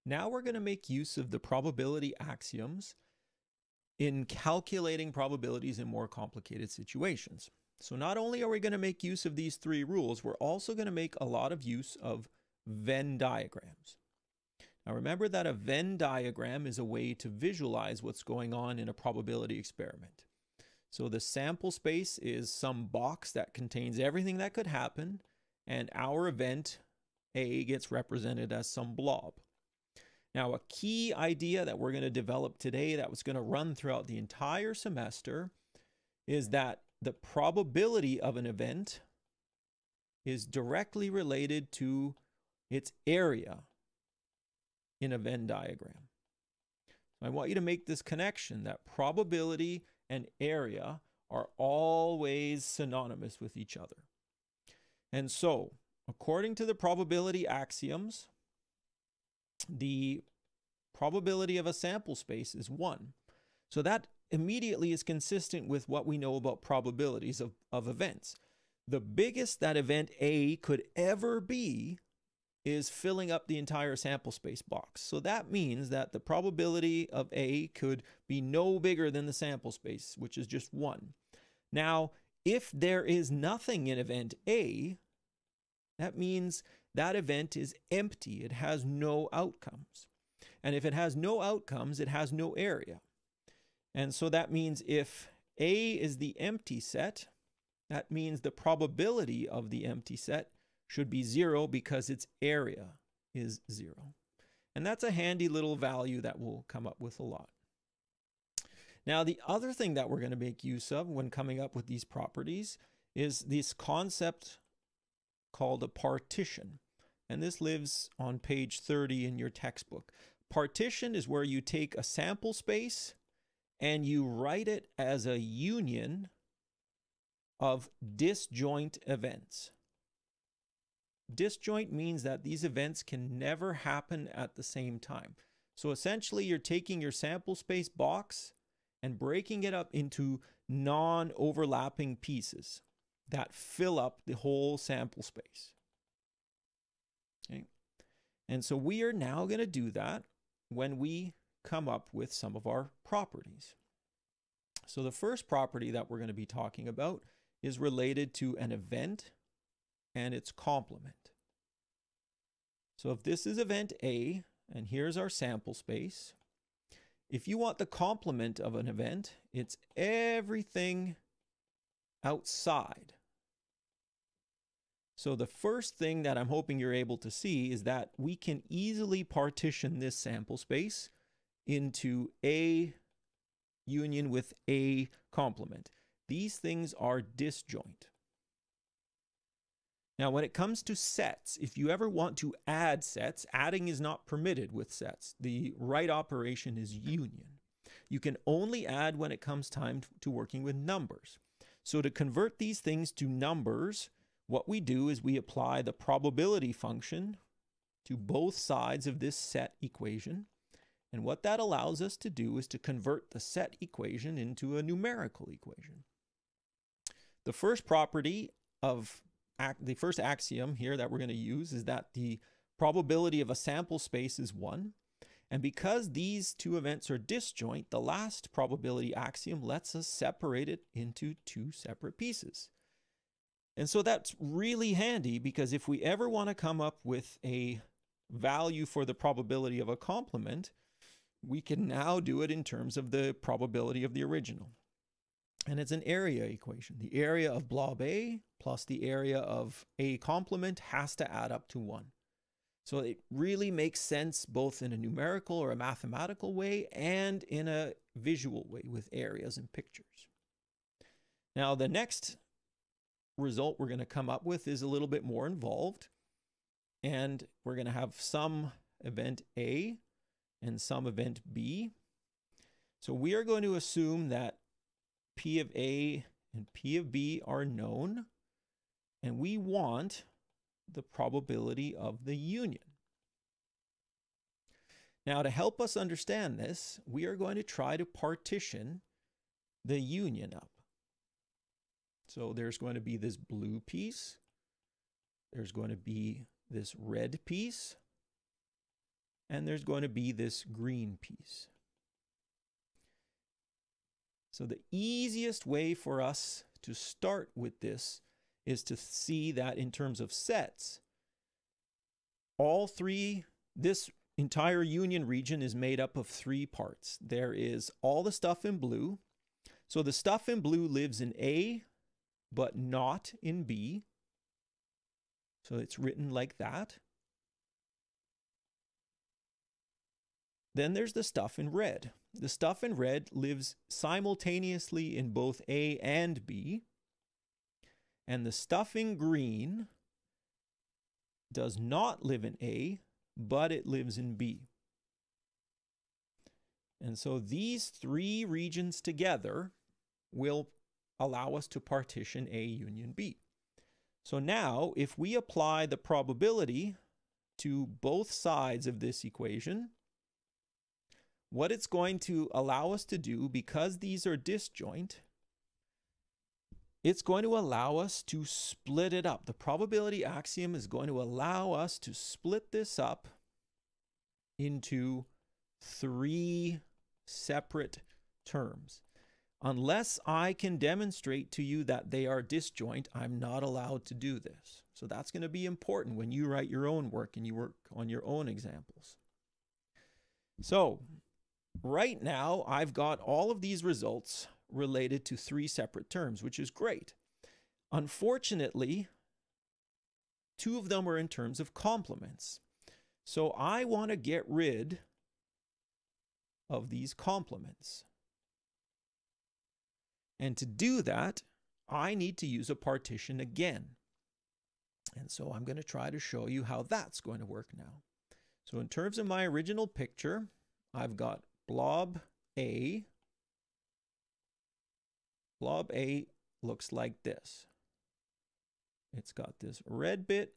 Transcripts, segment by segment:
Now we're going to make use of the probability axioms in calculating probabilities in more complicated situations. So not only are we going to make use of these three rules, we're also going to make a lot of use of Venn diagrams. Now remember that a Venn diagram is a way to visualize what's going on in a probability experiment. So the sample space is some box that contains everything that could happen, and our event A gets represented as some blob. Now, a key idea that we're going to develop today that was going to run throughout the entire semester is that the probability of an event is directly related to its area in a Venn diagram. So I want you to make this connection that probability and area are always synonymous with each other. And so, according to the probability axioms, the probability of a sample space is 1. So that immediately is consistent with what we know about probabilities of events. The biggest that event A could ever be is filling up the entire sample space box. So that means that the probability of A could be no bigger than the sample space, which is just 1. Now, if there is nothing in event A, that means that event is empty. It has no outcomes. And if it has no outcomes, it has no area. And so that means if A is the empty set, that means the probability of the empty set should be 0 because its area is 0. And that's a handy little value that we'll come up with a lot. Now, the other thing that we're going to make use of when coming up with these properties is this concept called a partition. And this lives on page 30 in your textbook. Partition is where you take a sample space and you write it as a union of disjoint events. Disjoint means that these events can never happen at the same time. So essentially, you're taking your sample space box and breaking it up into non-overlapping pieces that fill up the whole sample space. Okay? And so we are now going to do that when we come up with some of our properties. So the first property that we're going to be talking about is related to an event and its complement. So if this is event A, and here's our sample space, if you want the complement of an event, it's everything outside. So the first thing that I'm hoping you're able to see is that we can easily partition this sample space into A union with A complement. These things are disjoint. Now, when it comes to sets, if you ever want to add sets, adding is not permitted with sets. The right operation is union. You can only add when it comes time to working with numbers. So to convert these things to numbers, what we do is we apply the probability function to both sides of this set equation. And what that allows us to do is to convert the set equation into a numerical equation. The first property of the first axiom here that we're going to use is that the probability of a sample space is 1. And because these two events are disjoint, the last probability axiom lets us separate it into two separate pieces. And so that's really handy because if we ever want to come up with a value for the probability of a complement, we can now do it in terms of the probability of the original. And it's an area equation. The area of blob A plus the area of A complement has to add up to 1. So it really makes sense both in a numerical or a mathematical way and in a visual way with areas and pictures. Now, the next result we're going to come up with is a little bit more involved. And we're going to have some event A and some event B. So we are going to assume that P of A and P of B are known, and we want the probability of the union. Now, to help us understand this, we are going to try to partition the union up. So there's going to be this blue piece, there's going to be this red piece, and there's going to be this green piece. So the easiest way for us to start with this is to see that in terms of sets, this entire union region is made up of three parts. There is all the stuff in blue. So the stuff in blue lives in A, but not in B. So it's written like that. Then there's the stuff in red. The stuff in red lives simultaneously in both A and B. And the stuff in green does not live in A, but it lives in B. And so these three regions together will allow us to partition A union B. So now, if we apply the probability to both sides of this equation, what it's going to allow us to do, because these are disjoint, it's going to allow us to split it up. The probability axiom is going to allow us to split this up into three separate terms. Unless I can demonstrate to you that they are disjoint, I'm not allowed to do this. So that's going to be important when you write your own work and you work on your own examples. So right now, I've got all of these results related to three separate terms, which is great. Unfortunately, two of them are in terms of complements. So I want to get rid of these complements. And to do that, I need to use a partition again. And so I'm going to try to show you how that's going to work now. So in terms of my original picture, I've got blob A. Blob A looks like this. It's got this red bit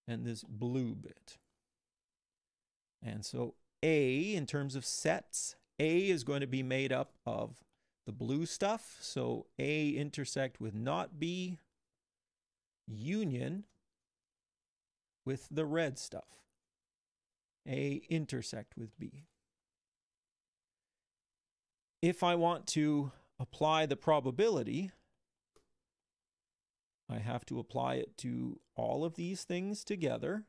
and this blue bit. And so A, in terms of sets, A is going to be made up of the blue stuff. So A intersect with not B, union with the red stuff. A intersect with B. If I want to apply the probability, I have to apply it to all of these things together.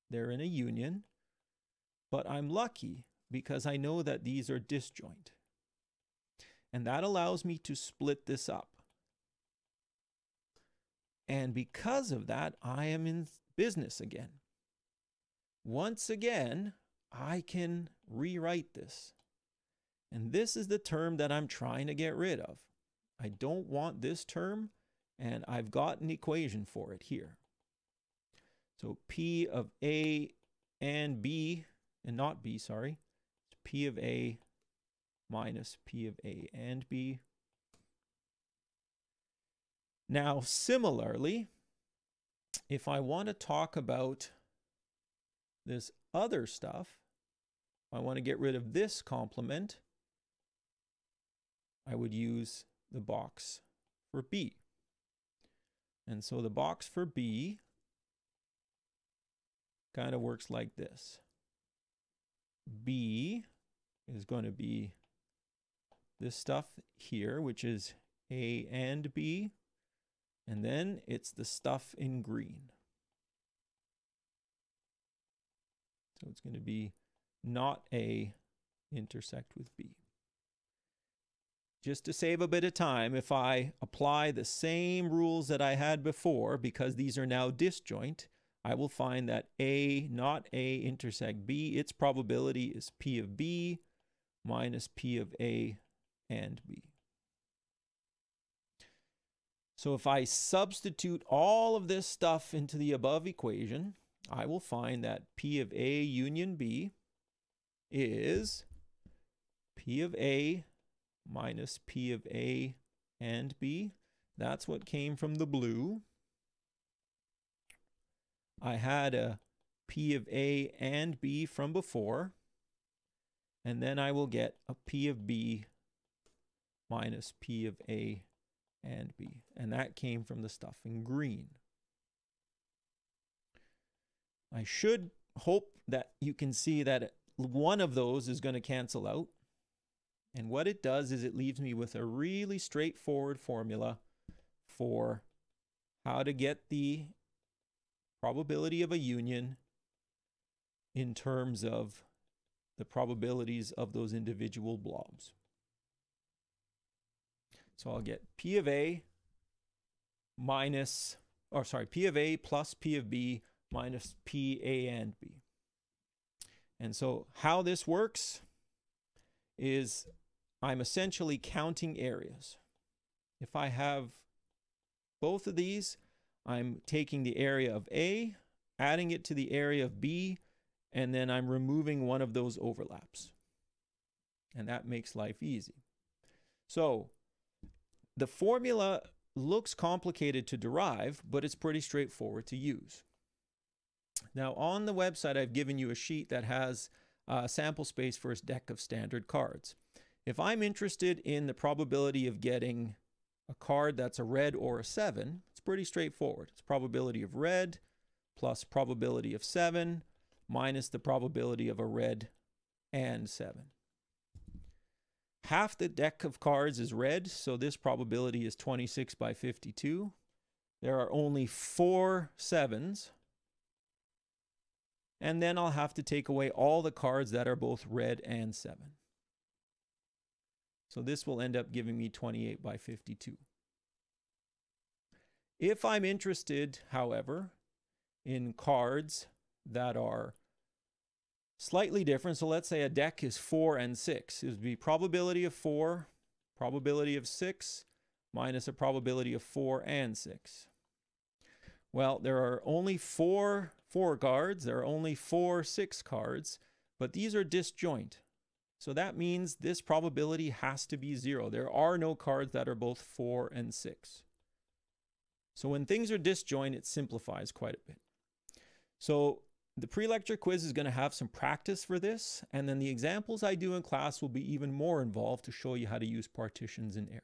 They're in a union, but I'm lucky because I know that these are disjoint. And that allows me to split this up. And because of that, I am in business again. Once again, I can rewrite this. And this is the term that I'm trying to get rid of. I don't want this term, and I've got an equation for it here. So P of A and B, and not B, sorry. It's P of A minus P of A and B. Now, similarly, if I want to talk about this other stuff, I want to get rid of this complement, I would use the box for B. And so the box for B kind of works like this. B is going to be this stuff here, which is A and B. And then it's the stuff in green. So it's going to be not A intersect with B. Just to save a bit of time, if I apply the same rules that I had before, because these are now disjoint, I will find that A, not A intersect B, its probability is P of B minus P of A and B. So if I substitute all of this stuff into the above equation, I will find that P of A union B is P of A minus P of A and B. That's what came from the blue. I had a P of A and B from before, and then I will get a P of B minus P of A and B, and that came from the stuff in green. I should hope that you can see that one of those is going to cancel out. And what it does is it leaves me with a really straightforward formula for how to get the probability of a union in terms of the probabilities of those individual blobs. So I'll get P of A minus, or sorry, P of A plus P of B minus P A and B. And so how this works is I'm essentially counting areas. If I have both of these, I'm taking the area of A, adding it to the area of B, and then I'm removing one of those overlaps. And that makes life easy. So the formula looks complicated to derive, but it's pretty straightforward to use. Now on the website, I've given you a sheet that has a sample space for a deck of standard cards. If I'm interested in the probability of getting a card that's a red or a 7, it's pretty straightforward. It's probability of red plus probability of 7 minus the probability of a red and 7. Half the deck of cards is red, so this probability is 26 by 52. There are only 4 7s. And then I'll have to take away all the cards that are both red and 7. So this will end up giving me 28 by 52. If I'm interested, however, in cards that are slightly different, so let's say a deck is 4 and 6. It would be probability of 4, probability of 6, minus a probability of 4 and 6. Well, there are only 4 cards, there are only 4 6 cards, but these are disjoint. So that means this probability has to be 0. There are no cards that are both 4 and 6. So when things are disjoint, it simplifies quite a bit. So the pre-lecture quiz is going to have some practice for this, and then the examples I do in class will be even more involved to show you how to use partitions and areas.